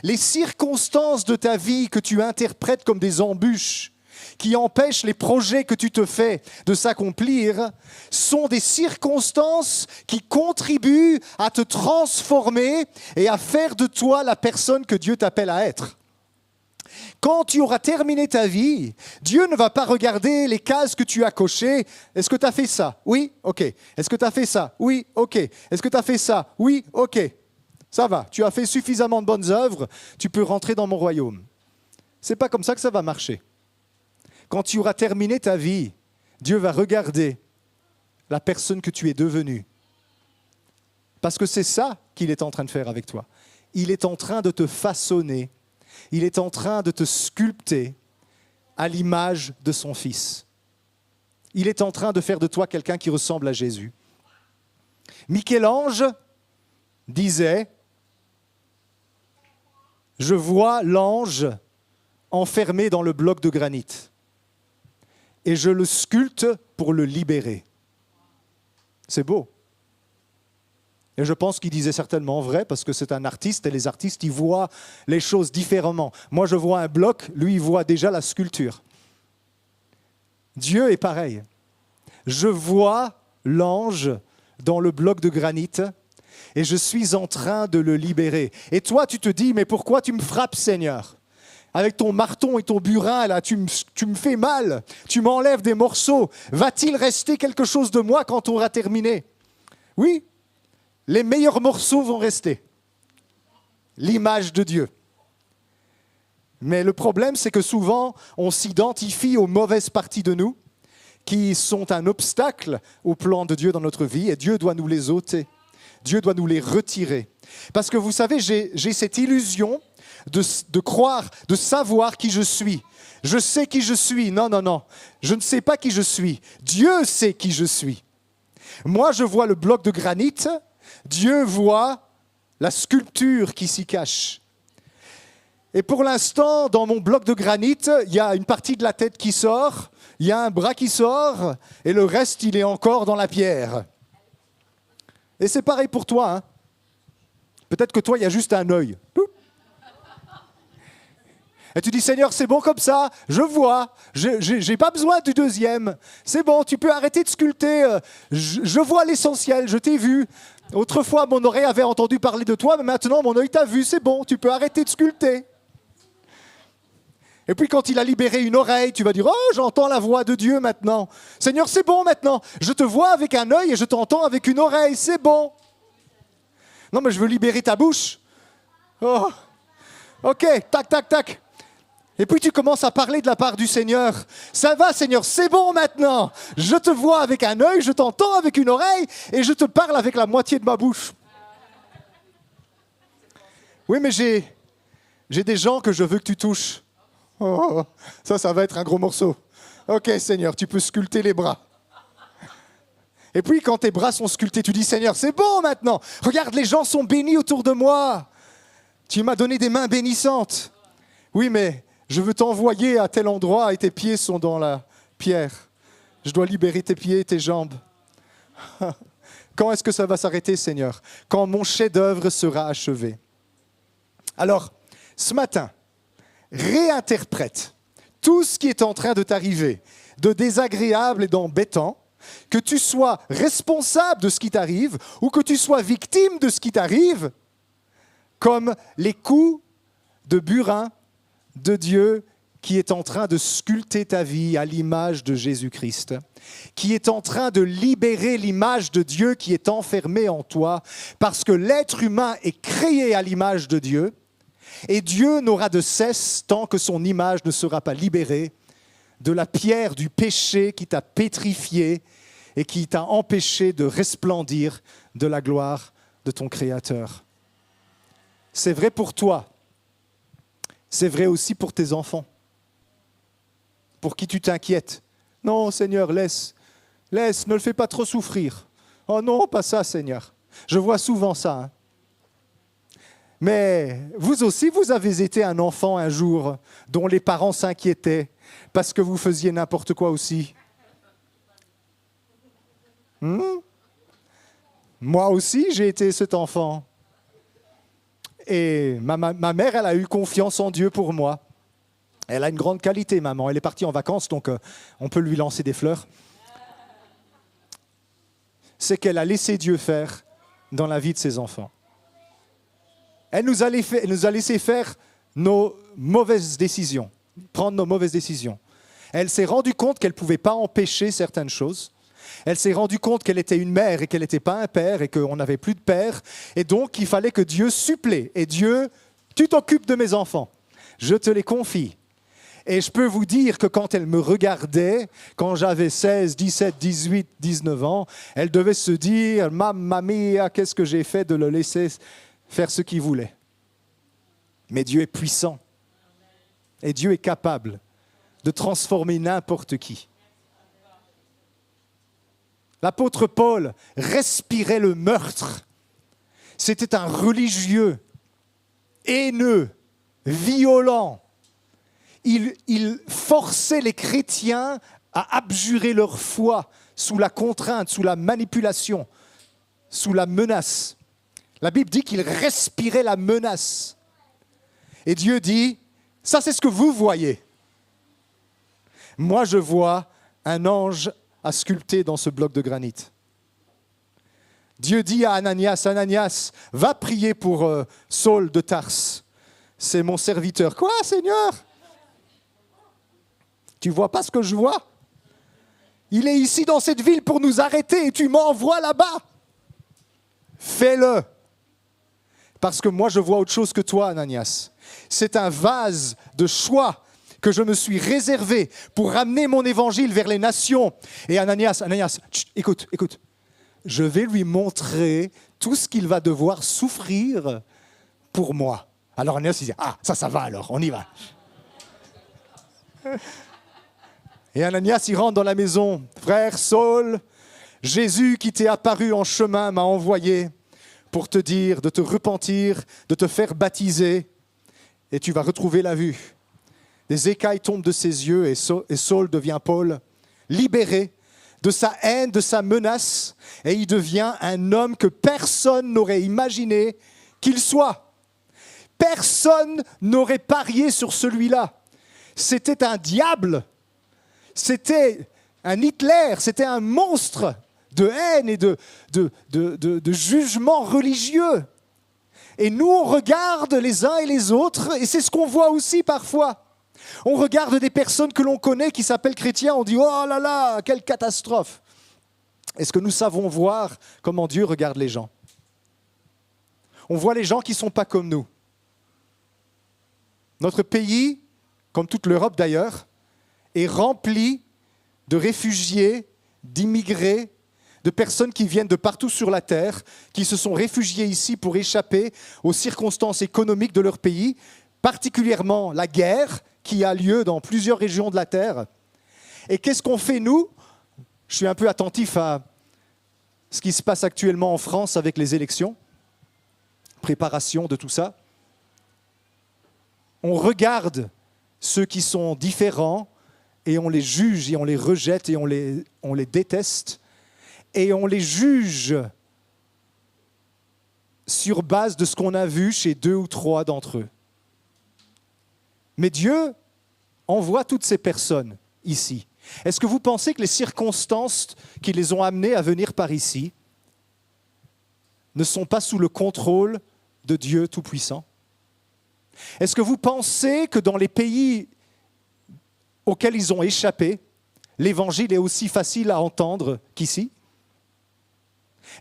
Speaker 1: Les circonstances de ta vie que tu interprètes comme des embûches, qui empêchent les projets que tu te fais de s'accomplir, sont des circonstances qui contribuent à te transformer et à faire de toi la personne que Dieu t'appelle à être. Quand tu auras terminé ta vie, Dieu ne va pas regarder les cases que tu as cochées. Est-ce que tu as fait ça? Oui, ok. Est-ce que tu as fait ça? Oui, ok. Est-ce que tu as fait ça? Oui, ok. Ça va, tu as fait suffisamment de bonnes œuvres, tu peux rentrer dans mon royaume. Ce n'est pas comme ça que ça va marcher. Quand tu auras terminé ta vie, Dieu va regarder la personne que tu es devenue. Parce que c'est ça qu'il est en train de faire avec toi. Il est en train de te façonner. Il est en train de te sculpter à l'image de son Fils. Il est en train de faire de toi quelqu'un qui ressemble à Jésus. Michel-Ange disait « Je vois l'ange enfermé dans le bloc de granit et je le sculpte pour le libérer. » C'est beau. Et je pense qu'il disait certainement vrai parce que c'est un artiste et les artistes, ils voient les choses différemment. Moi, je vois un bloc, lui, il voit déjà la sculpture. Dieu est pareil. Je vois l'ange dans le bloc de granit et je suis en train de le libérer. Et toi, tu te dis, mais pourquoi tu me frappes, Seigneur ? Avec ton marteau et ton burin, là, tu me fais mal, tu m'enlèves des morceaux. Va-t-il rester quelque chose de moi quand on aura terminé ? Oui. Les meilleurs morceaux vont rester. l'image de Dieu. Mais le problème, c'est que souvent, on s'identifie aux mauvaises parties de nous qui sont un obstacle au plan de Dieu dans notre vie, et Dieu doit nous les ôter. Dieu doit nous les retirer. Parce que vous savez, j'ai cette illusion de croire, de savoir qui je suis. Je sais qui je suis. Non, non, non. Je ne sais pas qui je suis. Dieu sait qui je suis. Moi, je vois le bloc de granit. Dieu voit la sculpture qui s'y cache. Et pour l'instant, dans mon bloc de granit, il y a une partie de la tête qui sort, il y a un bras qui sort, et le reste, il est encore dans la pierre. Et c'est pareil pour toi. Hein. Peut-être que toi, il y a juste un œil. Et tu dis, Seigneur, c'est bon comme ça, je vois, j'ai pas besoin du deuxième. C'est bon, tu peux arrêter de sculpter, je vois l'essentiel, je t'ai vu. Autrefois, mon oreille avait entendu parler de toi, mais maintenant, mon œil t'a vu, c'est bon, tu peux arrêter de sculpter. Et puis quand il a libéré une oreille, tu vas dire « Oh, j'entends la voix de Dieu maintenant. Seigneur, c'est bon maintenant. Je te vois avec un œil et je t'entends avec une oreille. C'est bon. » Non, mais je veux libérer ta bouche. Oh, ok, tac, tac, tac. Et puis tu commences à parler de la part du Seigneur. Ça va, Seigneur, c'est bon maintenant. Je te vois avec un œil, je t'entends avec une oreille et je te parle avec la moitié de ma bouche. Oui, mais j'ai des gens que je veux que tu touches. Oh, ça va être un gros morceau. Ok, Seigneur, tu peux sculpter les bras. Et puis, quand tes bras sont sculptés, tu dis, Seigneur, c'est bon maintenant. Regarde, les gens sont bénis autour de moi. Tu m'as donné des mains bénissantes. Oui, mais je veux t'envoyer à tel endroit et tes pieds sont dans la pierre. Je dois libérer tes pieds et tes jambes. Quand est-ce que ça va s'arrêter, Seigneur? Quand mon chef-d'œuvre sera achevé. Alors, ce matin, réinterprète tout ce qui est en train de t'arriver, de désagréable et d'embêtant, que tu sois responsable de ce qui t'arrive ou que tu sois victime de ce qui t'arrive, comme les coups de burin de Dieu qui est en train de sculpter ta vie à l'image de Jésus-Christ, qui est en train de libérer l'image de Dieu qui est enfermée en toi, parce que l'être humain est créé à l'image de Dieu, et Dieu n'aura de cesse, tant que son image ne sera pas libérée, de la pierre du péché qui t'a pétrifié et qui t'a empêché de resplendir de la gloire de ton Créateur. C'est vrai pour toi, c'est vrai aussi pour tes enfants, pour qui tu t'inquiètes. Non, Seigneur, laisse, ne le fais pas trop souffrir. Oh non, pas ça, Seigneur. Je vois souvent ça, hein. Mais vous aussi, vous avez été un enfant un jour dont les parents s'inquiétaient parce que vous faisiez n'importe quoi aussi. Moi aussi, j'ai été cet enfant. Et ma mère, elle a eu confiance en Dieu pour moi. Elle a une grande qualité, maman. Elle est partie en vacances, donc on peut lui lancer des fleurs. C'est qu'elle a laissé Dieu faire dans la vie de ses enfants. Elle nous a laissé faire nos mauvaises décisions, prendre nos mauvaises décisions. Elle s'est rendue compte qu'elle ne pouvait pas empêcher certaines choses. Elle s'est rendue compte qu'elle était une mère et qu'elle n'était pas un père et qu'on n'avait plus de père. Et donc, il fallait que Dieu supplée. Et Dieu, tu t'occupes de mes enfants. Je te les confie. Et je peux vous dire que quand elle me regardait, quand j'avais 16, 17, 18, 19 ans, elle devait se dire « Mamma mia, qu'est-ce que j'ai fait de le laisser faire ce qu'il voulait ?» Mais Dieu est puissant. Et Dieu est capable de transformer n'importe qui. L'apôtre Paul respirait le meurtre. C'était un religieux, haineux, violent. Il forçait les chrétiens à abjurer leur foi sous la contrainte, sous la manipulation, sous la menace. La Bible dit qu'il respirait la menace. Et Dieu dit, ça c'est ce que vous voyez. Moi je vois un ange à sculpter dans ce bloc de granit. Dieu dit à Ananias, Ananias, va prier pour Saul de Tarse. C'est mon serviteur. Quoi, Seigneur? Tu vois pas ce que je vois? Il est ici dans cette ville pour nous arrêter et tu m'envoies là-bas. Fais-le. Parce que moi, je vois autre chose que toi, Ananias. C'est un vase de choix que je me suis réservé pour ramener mon évangile vers les nations. Et Ananias, écoute. Je vais lui montrer tout ce qu'il va devoir souffrir pour moi. Alors Ananias, il dit, ça va alors, on y va. Et Ananias, il rentre dans la maison. Frère Saul, Jésus qui t'est apparu en chemin m'a envoyé pour te dire de te repentir, de te faire baptiser, et tu vas retrouver la vue. Des écailles tombent de ses yeux et Saul devient Paul, libéré de sa haine, de sa menace, et il devient un homme que personne n'aurait imaginé qu'il soit. Personne n'aurait parié sur celui-là. C'était un diable, c'était un Hitler, c'était un monstre de haine et de jugement religieux. Et nous, on regarde les uns et les autres, et c'est ce qu'on voit aussi parfois. On regarde des personnes que l'on connaît qui s'appellent chrétiens, on dit « Oh là là, quelle catastrophe !» Est-ce que nous savons voir comment Dieu regarde les gens? On voit les gens qui ne sont pas comme nous. Notre pays, comme toute l'Europe d'ailleurs, est rempli de réfugiés, d'immigrés, de personnes qui viennent de partout sur la terre, qui se sont réfugiés ici pour échapper aux circonstances économiques de leur pays, particulièrement la guerre qui a lieu dans plusieurs régions de la terre. Et qu'est-ce qu'on fait, nous? Je suis un peu attentif à ce qui se passe actuellement en France avec les élections, préparation de tout ça. On regarde ceux qui sont différents et on les juge et on les rejette et on les déteste. Et on les juge sur base de ce qu'on a vu chez 2 ou 3 d'entre eux. Mais Dieu envoie toutes ces personnes ici. Est-ce que vous pensez que les circonstances qui les ont amenés à venir par ici ne sont pas sous le contrôle de Dieu Tout-Puissant? Est-ce que vous pensez que dans les pays auxquels ils ont échappé, l'évangile est aussi facile à entendre qu'ici?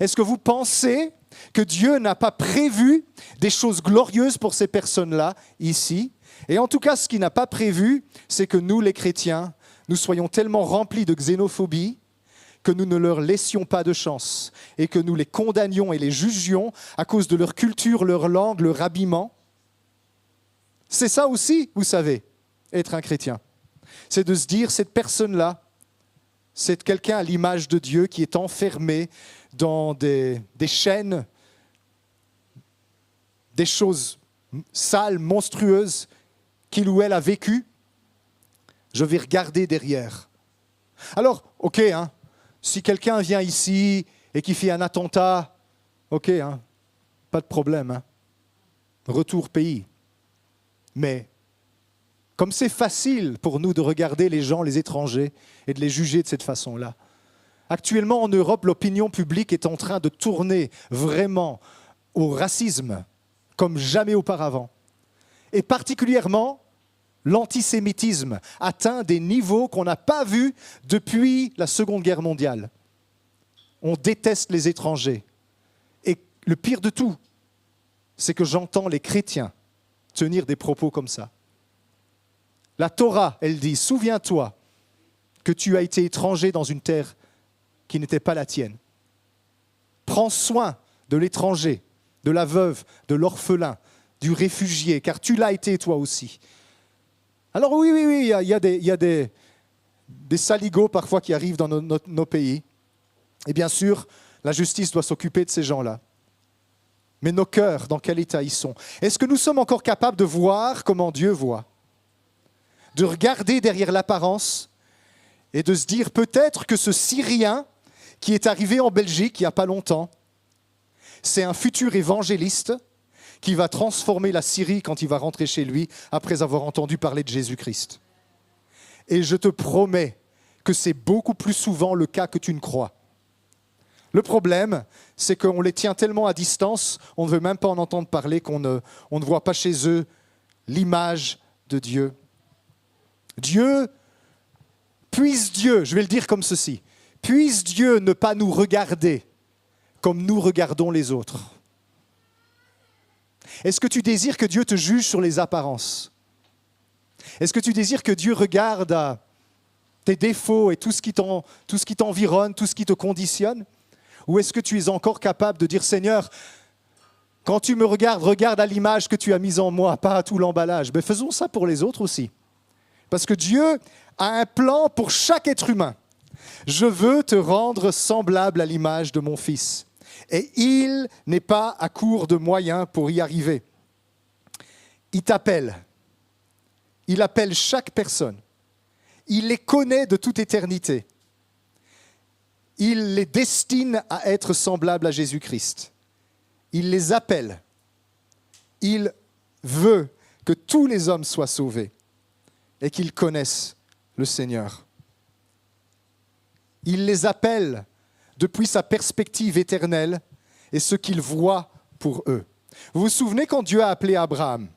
Speaker 1: Est-ce que vous pensez que Dieu n'a pas prévu des choses glorieuses pour ces personnes-là, ici? Et en tout cas, ce qu'il n'a pas prévu, c'est que nous, les chrétiens, nous soyons tellement remplis de xénophobie que nous ne leur laissions pas de chance et que nous les condamnions et les jugions à cause de leur culture, leur langue, leur habillement. C'est ça aussi, vous savez, être un chrétien. C'est de se dire, cette personne-là, c'est quelqu'un à l'image de Dieu qui est enfermé dans des chaînes, des choses sales, monstrueuses, qu'il ou elle a vécues. Je vais regarder derrière. Alors, ok, si quelqu'un vient ici et qui fait un attentat, ok, pas de problème. Retour pays. Mais comme c'est facile pour nous de regarder les gens, les étrangers, et de les juger de cette façon-là, actuellement en Europe, l'opinion publique est en train de tourner vraiment au racisme comme jamais auparavant. Et particulièrement, l'antisémitisme atteint des niveaux qu'on n'a pas vus depuis la Seconde Guerre mondiale. On déteste les étrangers. Et le pire de tout, c'est que j'entends les chrétiens tenir des propos comme ça. La Torah, elle dit, souviens-toi que tu as été étranger dans une terre qui n'était pas la tienne. Prends soin de l'étranger, de la veuve, de l'orphelin, du réfugié, car tu l'as été toi aussi. Alors oui, il y a des saligots parfois qui arrivent dans nos pays. Et bien sûr, la justice doit s'occuper de ces gens-là. Mais nos cœurs, dans quel état ils sont? Est-ce que nous sommes encore capables de voir comment Dieu voit? De regarder derrière l'apparence et de se dire peut-être que ce Syrien qui est arrivé en Belgique il n'y a pas longtemps, c'est un futur évangéliste qui va transformer la Syrie quand il va rentrer chez lui après avoir entendu parler de Jésus-Christ. Et je te promets que c'est beaucoup plus souvent le cas que tu ne crois. Le problème, c'est qu'on les tient tellement à distance, on ne veut même pas en entendre parler, on ne voit pas chez eux l'image de Dieu. Puisse Dieu, je vais le dire comme ceci, puisse Dieu ne pas nous regarder comme nous regardons les autres. Est-ce que tu désires que Dieu te juge sur les apparences? Est-ce que tu désires que Dieu regarde à tes défauts et tout ce qui t'environne, tout ce qui te conditionne? Ou est-ce que tu es encore capable de dire, Seigneur, quand tu me regardes, regarde à l'image que tu as mise en moi, pas à tout l'emballage. Mais faisons ça pour les autres aussi. Parce que Dieu a un plan pour chaque être humain. Je veux te rendre semblable à l'image de mon Fils. Et il n'est pas à court de moyens pour y arriver. Il t'appelle. Il appelle chaque personne. Il les connaît de toute éternité. Il les destine à être semblables à Jésus-Christ. Il les appelle. Il veut que tous les hommes soient sauvés et qu'ils connaissent le Seigneur. Il les appelle depuis sa perspective éternelle et ce qu'il voit pour eux. Vous vous souvenez quand Dieu a appelé Abraham?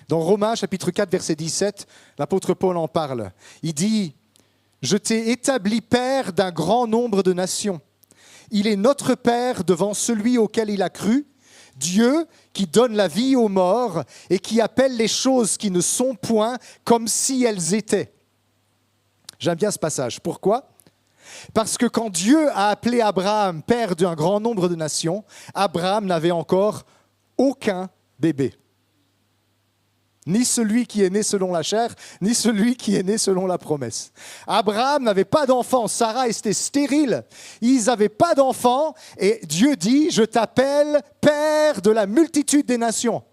Speaker 1: Dans Romains chapitre 4, verset 17, l'apôtre Paul en parle. Il dit « Je t'ai établi père d'un grand nombre de nations. Il est notre Père devant celui auquel il a cru, Dieu qui donne la vie aux morts et qui appelle les choses qui ne sont point comme si elles étaient. » J'aime bien ce passage. Pourquoi? Parce que quand Dieu a appelé Abraham père d'un grand nombre de nations, Abraham n'avait encore aucun bébé. Ni celui qui est né selon la chair, ni celui qui est né selon la promesse. Abraham n'avait pas d'enfant, Sarah était stérile, ils n'avaient pas d'enfant, et Dieu dit, je t'appelle père de la multitude des nations.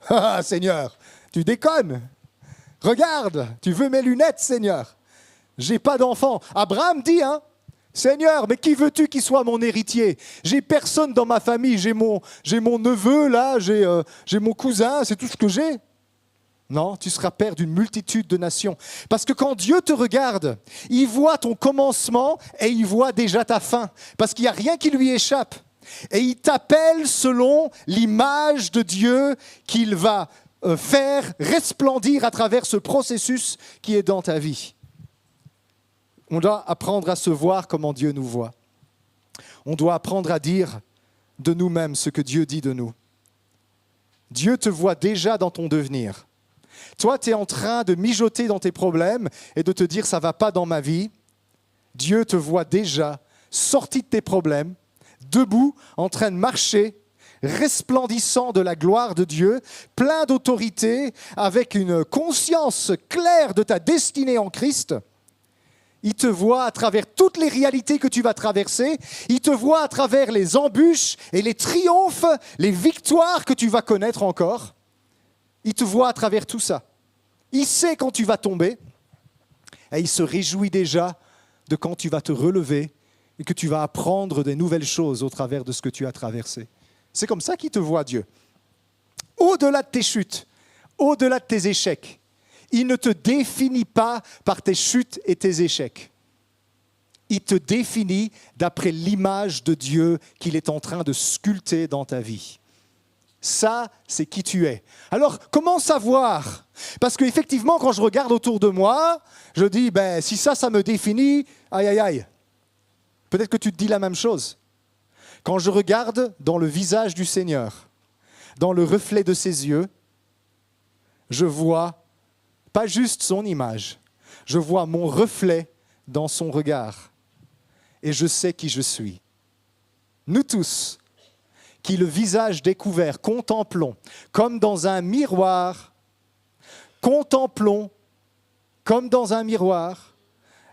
Speaker 1: Ah Seigneur, tu déconnes. Regarde, tu veux mes lunettes Seigneur. J'ai pas d'enfant. Abraham dit, Seigneur, mais qui veux-tu qui soit mon héritier? J'ai personne dans ma famille, j'ai mon neveu là, j'ai mon cousin, c'est tout ce que j'ai. Non, tu seras père d'une multitude de nations. Parce que quand Dieu te regarde, il voit ton commencement et il voit déjà ta fin. Parce qu'il n'y a rien qui lui échappe. Et il t'appelle selon l'image de Dieu qu'il va faire resplendir à travers ce processus qui est dans ta vie. On doit apprendre à se voir comment Dieu nous voit. On doit apprendre à dire de nous-mêmes ce que Dieu dit de nous. Dieu te voit déjà dans ton devenir. Toi, tu es en train de mijoter dans tes problèmes et de te dire « ça ne va pas dans ma vie ». Dieu te voit déjà sorti de tes problèmes, debout, en train de marcher, resplendissant de la gloire de Dieu, plein d'autorité, avec une conscience claire de ta destinée en Christ. Il te voit à travers toutes les réalités que tu vas traverser. Il te voit à travers les embûches et les triomphes, les victoires que tu vas connaître encore. Il te voit à travers tout ça. Il sait quand tu vas tomber et il se réjouit déjà de quand tu vas te relever et que tu vas apprendre des nouvelles choses au travers de ce que tu as traversé. C'est comme ça qu'il te voit, Dieu. Au-delà de tes chutes, au-delà de tes échecs, il ne te définit pas par tes chutes et tes échecs. Il te définit d'après l'image de Dieu qu'il est en train de sculpter dans ta vie. Ça, c'est qui tu es. Alors, comment savoir? Parce qu'effectivement, quand je regarde autour de moi, je dis, si ça me définit, aïe, aïe, aïe. Peut-être que tu te dis la même chose. Quand je regarde dans le visage du Seigneur, dans le reflet de ses yeux, je vois pas juste son image, je vois mon reflet dans son regard. Et je sais qui je suis. Nous tous, qui le visage découvert, contemplons, comme dans un miroir, contemplons, comme dans un miroir,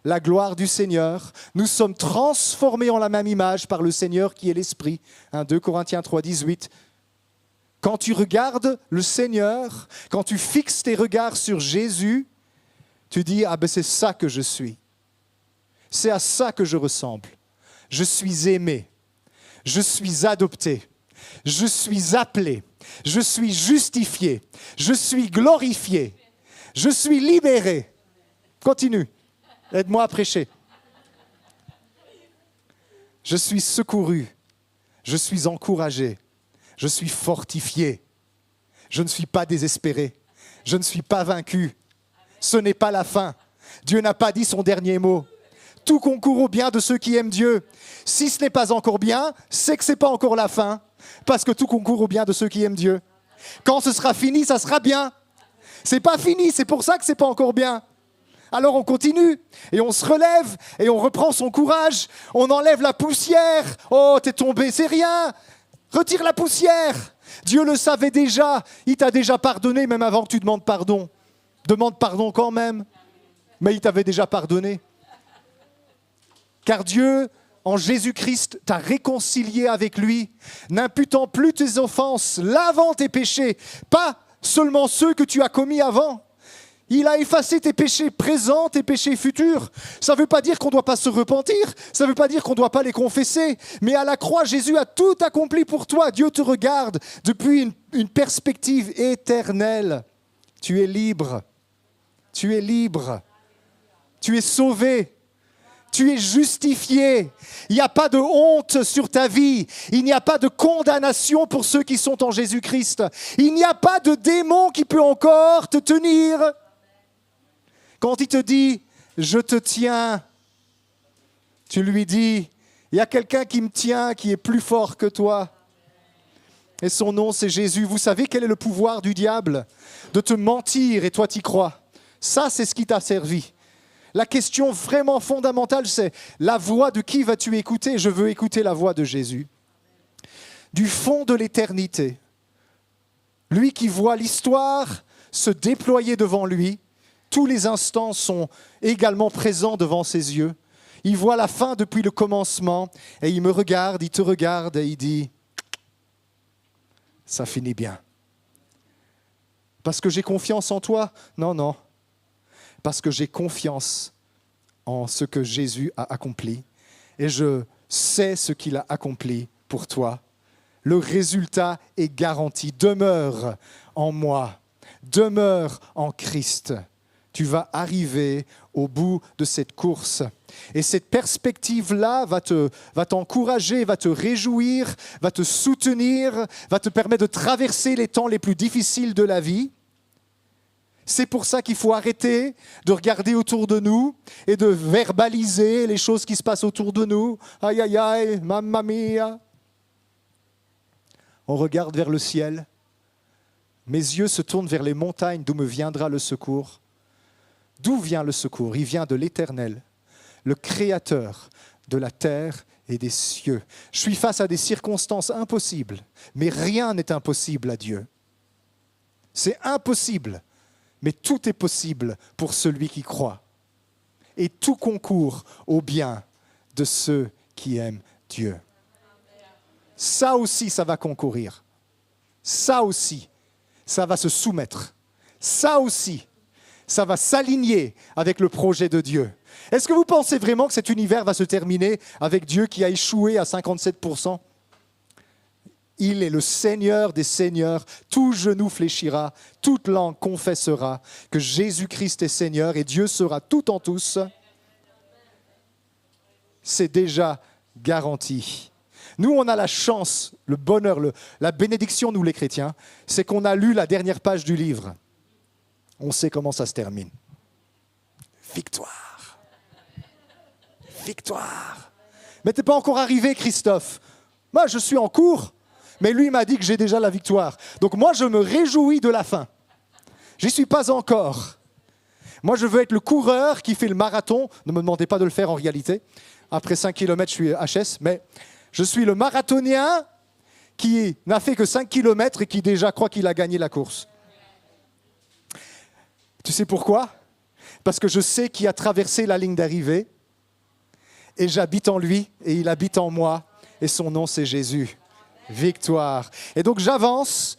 Speaker 1: la gloire du Seigneur. Nous sommes transformés en la même image par le Seigneur qui est l'Esprit. 2 Corinthiens 3, 18. Quand tu regardes le Seigneur, quand tu fixes tes regards sur Jésus, tu dis, c'est ça que je suis. C'est à ça que je ressemble. Je suis aimé. Je suis adopté. Je suis appelé. Je suis justifié. Je suis glorifié. Je suis libéré. Continue. Aide-moi à prêcher. Je suis secouru. Je suis encouragé. Je suis fortifié. Je ne suis pas désespéré. Je ne suis pas vaincu. Ce n'est pas la fin. Dieu n'a pas dit son dernier mot. Tout concourt au bien de ceux qui aiment Dieu. Si ce n'est pas encore bien, c'est que ce n'est pas encore la fin. Parce que tout concourt au bien de ceux qui aiment Dieu. Quand ce sera fini, ça sera bien. C'est pas fini, c'est pour ça que c'est pas encore bien. Alors on continue, et on se relève, et on reprend son courage, on enlève la poussière. Oh, t'es tombé, c'est rien. Retire la poussière. Dieu le savait déjà, il t'a déjà pardonné, même avant que tu demandes pardon. Demande pardon quand même, mais il t'avait déjà pardonné. Car Dieu, en Jésus-Christ, t'a réconcilié avec lui, n'imputant plus tes offenses, lavant tes péchés, pas seulement ceux que tu as commis avant. Il a effacé tes péchés présents, tes péchés futurs. Ça ne veut pas dire qu'on ne doit pas se repentir, ça ne veut pas dire qu'on ne doit pas les confesser, mais à la croix, Jésus a tout accompli pour toi. Dieu te regarde depuis une perspective éternelle. Tu es libre, tu es libre, tu es sauvé. Tu es justifié. Il n'y a pas de honte sur ta vie. Il n'y a pas de condamnation pour ceux qui sont en Jésus-Christ. Il n'y a pas de démon qui peut encore te tenir. Quand il te dit « je te tiens », tu lui dis « il y a quelqu'un qui me tient, qui est plus fort que toi ». Et son nom, c'est Jésus. Vous savez quel est le pouvoir du diable? De te mentir et toi t'y crois. Ça, c'est ce qui t'a servi. La question vraiment fondamentale, c'est la voix de qui vas-tu écouter? Je veux écouter la voix de Jésus. Du fond de l'éternité, lui qui voit l'histoire se déployer devant lui, tous les instants sont également présents devant ses yeux. Il voit la fin depuis le commencement et il me regarde, il te regarde et il dit « ça finit bien ». Parce que j'ai confiance en toi? Non, non. Parce que j'ai confiance en ce que Jésus a accompli et je sais ce qu'il a accompli pour toi. Le résultat est garanti. Demeure en moi, demeure en Christ. Tu vas arriver au bout de cette course. Et cette perspective-là va t'encourager, va te réjouir, va te soutenir, va te permettre de traverser les temps les plus difficiles de la vie. C'est pour ça qu'il faut arrêter de regarder autour de nous et de verbaliser les choses qui se passent autour de nous. Aïe, aïe, aïe, mamma mia. On regarde vers le ciel. Mes yeux se tournent vers les montagnes d'où me viendra le secours. D'où vient le secours? Il vient de l'Éternel, le Créateur de la terre et des cieux. Je suis face à des circonstances impossibles, mais rien n'est impossible à Dieu. C'est impossible. Mais tout est possible pour celui qui croit. Et tout concourt au bien de ceux qui aiment Dieu. Ça aussi, ça va concourir. Ça aussi, ça va se soumettre. Ça aussi, ça va s'aligner avec le projet de Dieu. Est-ce que vous pensez vraiment que cet univers va se terminer avec Dieu qui a échoué à 57%? Il est le Seigneur des Seigneurs, tout genou fléchira, toute langue confessera que Jésus-Christ est Seigneur et Dieu sera tout en tous. C'est déjà garanti. Nous, on a la chance, le bonheur, la bénédiction, nous les chrétiens, c'est qu'on a lu la dernière page du livre. On sait comment ça se termine. Victoire. Victoire. Mais t'es pas encore arrivé, Christophe. Moi, je suis en cours. Mais lui m'a dit que j'ai déjà la victoire. Donc moi, je me réjouis de la fin. J'y suis pas encore. Moi, je veux être le coureur qui fait le marathon. Ne me demandez pas de le faire en réalité. Après 5 km, je suis HS. Mais je suis le marathonien qui n'a fait que 5 km et qui déjà croit qu'il a gagné la course. Tu sais pourquoi? Parce que je sais qui a traversé la ligne d'arrivée. Et j'habite en lui et il habite en moi. Et son nom, c'est Jésus. Victoire. Et donc j'avance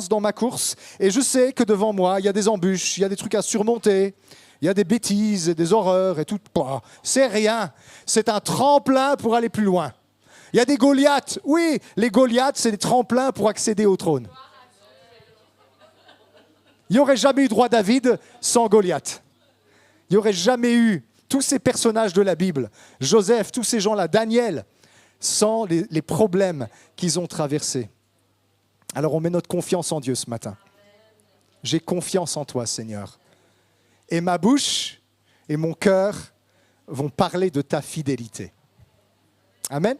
Speaker 1: dans ma course et je sais que devant moi, il y a des embûches, il y a des trucs à surmonter, il y a des bêtises et des horreurs et tout. C'est rien. C'est un tremplin pour aller plus loin. Il y a des Goliaths. Oui, les Goliaths, c'est des tremplins pour accéder au trône. Il n'y aurait jamais eu de roi David sans Goliath. Il n'y aurait jamais eu tous ces personnages de la Bible, Joseph, tous ces gens-là, Daniel, sans les problèmes qu'ils ont traversés. Alors on met notre confiance en Dieu ce matin. J'ai confiance en toi, Seigneur. Et ma bouche et mon cœur vont parler de ta fidélité. Amen.